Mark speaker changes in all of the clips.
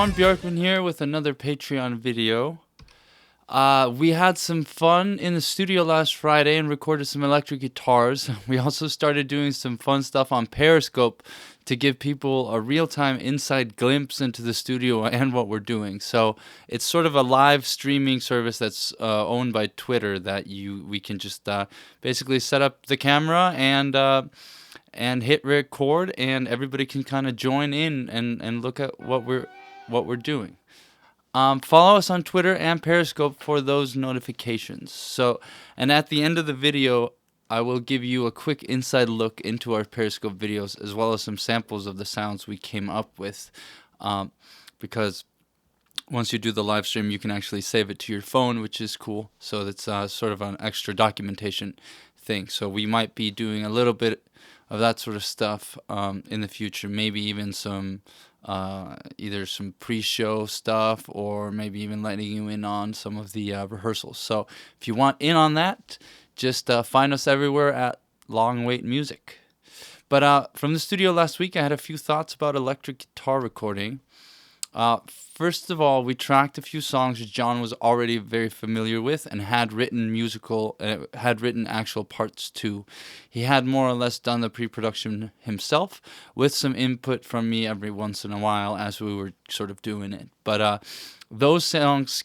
Speaker 1: Sean Bjorkman here with another Patreon video. We had some fun in the studio last Friday and recorded some electric guitars. We also started doing some fun stuff on Periscope to give people a real-time inside glimpse into the studio and what we're doing. So it's sort of a live streaming service that's owned by Twitter that we can just basically set up the camera and hit record, and everybody can kind of join in and look at what we're doing. Follow us on Twitter and Periscope for those notifications. So, and at the end of the video, I will give you a quick inside look into our Periscope videos, as well as some samples of the sounds we came up with, because once you do the live stream, you can actually save it to your phone, which is cool. So that's sort of an extra documentation thing. So we might be doing a little bit of that sort of stuff in the future. Maybe even some either some pre-show stuff, or maybe even letting you in on some of the rehearsals. So if you want in on that, just find us everywhere at Long Wait Music. But from the studio last week, I had a few thoughts about electric guitar recording. First of all, we tracked a few songs that John was already very familiar with and had written actual parts to. He had more or less done the pre-production himself, with some input from me every once in a while as we were sort of doing it. But those songs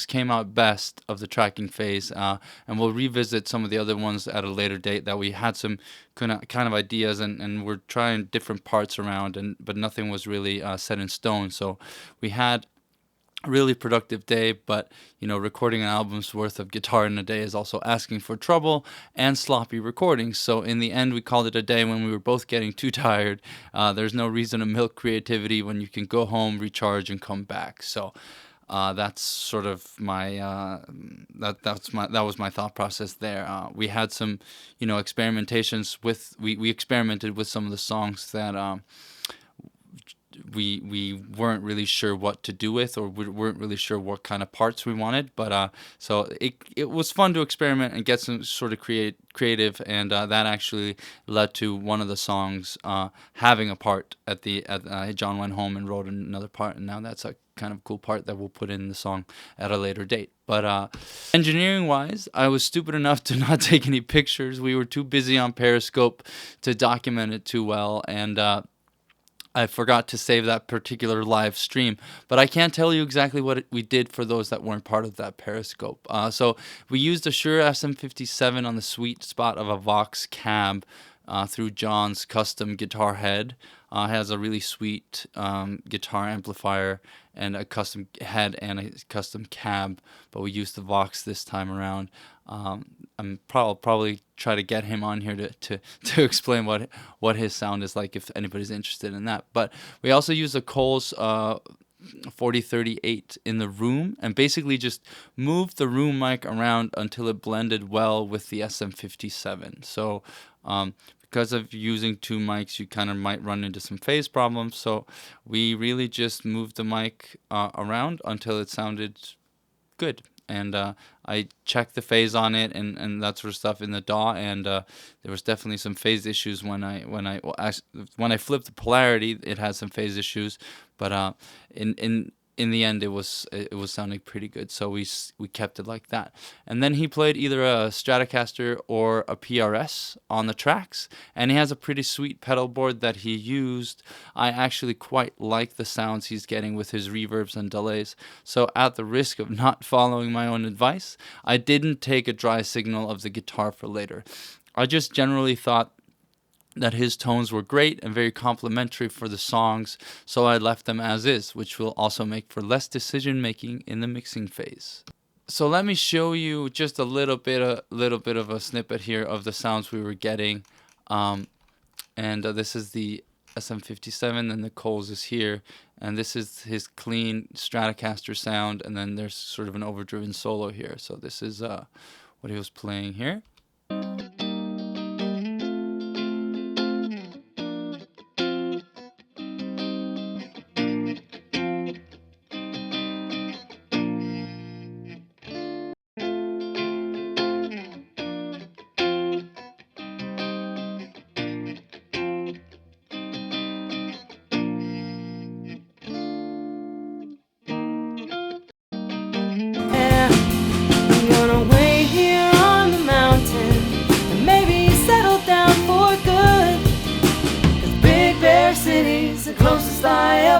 Speaker 1: came out best of the tracking phase, and we'll revisit some of the other ones at a later date that we had some kind of ideas, and we're trying different parts around, but nothing was really set in stone. So we had a really productive day, but recording an album's worth of guitar in a day is also asking for trouble and sloppy recordings. So in the end, we called it a day when we were both getting too tired. There's no reason to milk creativity when you can go home, recharge, and come back. So that's sort of my that was my thought process there. We had some experimentations with we experimented with some of the songs that we weren't really sure what to do with, or we weren't really sure what kind of parts we wanted. But so it was fun to experiment and get some sort of creative, and that actually led to one of the songs having a part at John went home and wrote another part, and now that's a kind of cool part that we'll put in the song at a later date. But engineering wise, I was stupid enough to not take any pictures. We were too busy on Periscope to document it too well, and I forgot to save that particular live stream, but I can't tell you exactly what we did for those that weren't part of that Periscope. So we used a Shure SM57 on the sweet spot of a Vox cab through John's custom guitar head. Has a really sweet guitar amplifier and a custom head and a custom cab, but we used the Vox this time around. I'm probably try to get him on here to explain what his sound is like, if anybody's interested in that. But we also used a Coles 4038 in the room, and basically just moved the room mic around until it blended well with the SM57. So because of using two mics, you kind of might run into some phase problems. So we really just moved the mic around until it sounded good. And I checked the phase on it and that sort of stuff in the DAW, and there was definitely some phase issues when I flipped the polarity. It had some phase issues, but in the end, it was sounding pretty good, so we kept it like that. And then he played either a Stratocaster or a PRS on the tracks, and he has a pretty sweet pedal board that he used. I actually quite like the sounds he's getting with his reverbs and delays. So at the risk of not following my own advice, I didn't take a dry signal of the guitar for later. I just generally thought that his tones were great and very complimentary for the songs, so I left them as is, which will also make for less decision making in the mixing phase. So let me show you just a little bit of a snippet here of the sounds we were getting, and this is the SM57, and the Coles is here, and this is his clean Stratocaster sound, and then there's sort of an overdriven solo here. So this is what he was playing here.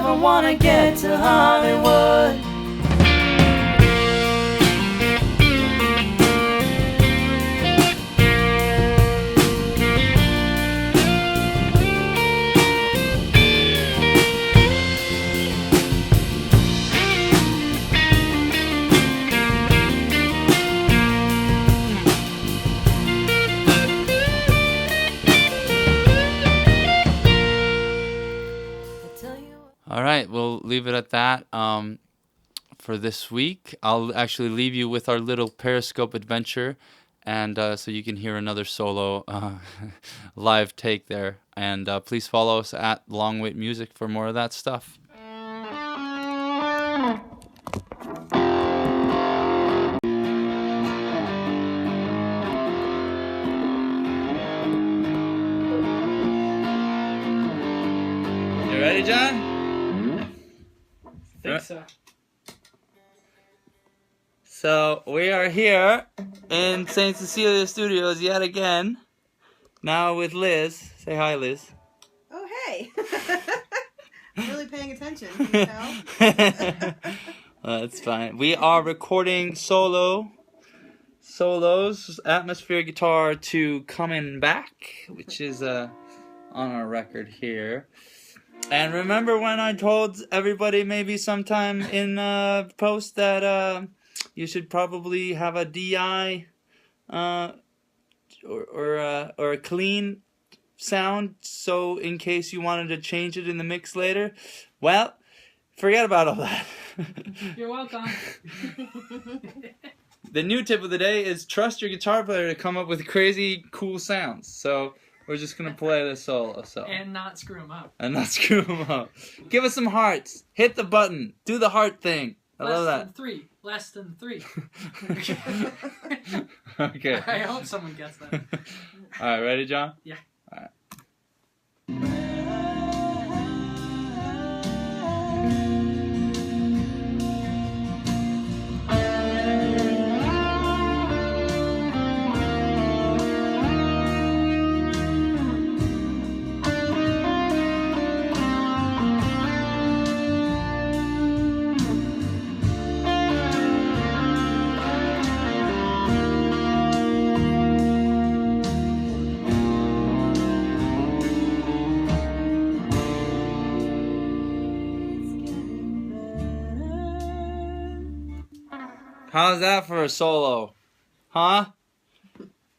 Speaker 1: never wanna get to Hollywood. All right, we'll leave it at that for this week. I'll actually leave you with our little Periscope adventure, and so you can hear another solo live take there. And please follow us at Longwait Music for more of that stuff. You ready, John?
Speaker 2: I think so.
Speaker 1: So we are here in St. Cecilia Studios yet again. Now with Liz. Say hi, Liz.
Speaker 3: Oh, hey. I'm really paying attention. Can you tell?
Speaker 1: That's fine. We are recording solos, atmospheric guitar to Coming Back, which is on our record here. And remember when I told everybody maybe sometime in post that you should probably have a DI or a clean sound, so in case you wanted to change it in the mix later? Well, forget about all that.
Speaker 2: You're welcome.
Speaker 1: The new tip of the day is trust your guitar player to come up with crazy cool sounds. So we're just going to play the solo.
Speaker 2: And not screw them up.
Speaker 1: Give us some hearts. Hit the button. Do the heart thing. I love that.
Speaker 2: Less than three.
Speaker 1: Okay.
Speaker 2: I hope someone gets that.
Speaker 1: All right, ready, John?
Speaker 2: Yeah.
Speaker 1: All right. How's that for a solo? Huh?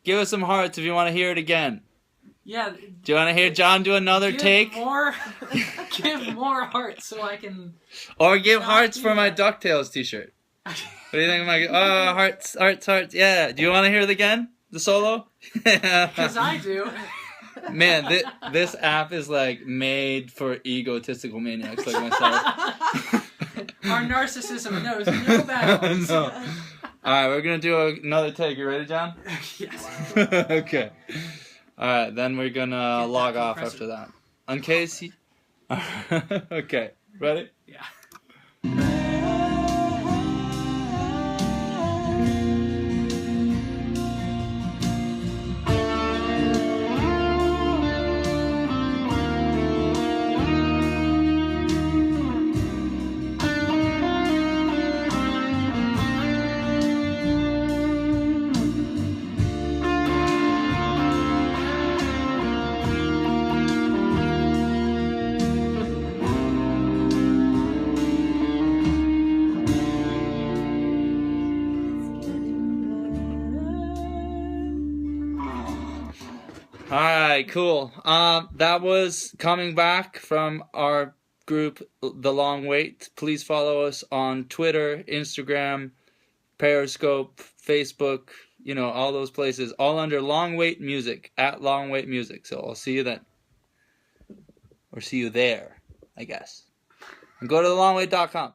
Speaker 1: Give us some hearts if you want to hear it again.
Speaker 2: Yeah.
Speaker 1: Do you want to hear John do another take?
Speaker 2: Give more hearts so I can...
Speaker 1: Or give hearts for my DuckTales t-shirt. What do you think of my... Oh, hearts. Yeah. Do you want to hear it again? The solo?
Speaker 2: Because I do.
Speaker 1: Man, this app is like made for egotistical maniacs like myself.
Speaker 2: Our narcissism knows no bounds.
Speaker 1: No. Alright, we're going to do another take. You ready, John?
Speaker 2: Yes.
Speaker 1: Okay. Alright, then we're going to log off after that. In case you... Okay, ready?
Speaker 2: Yeah.
Speaker 1: Alright, cool. That was Coming Back from our group, The Long Wait. Please follow us on Twitter, Instagram, Periscope, Facebook, you know, all those places, all under Long Wait Music, at Long Wait Music. So I'll see you then. Or see you there, I guess. And go to thelongwait.com.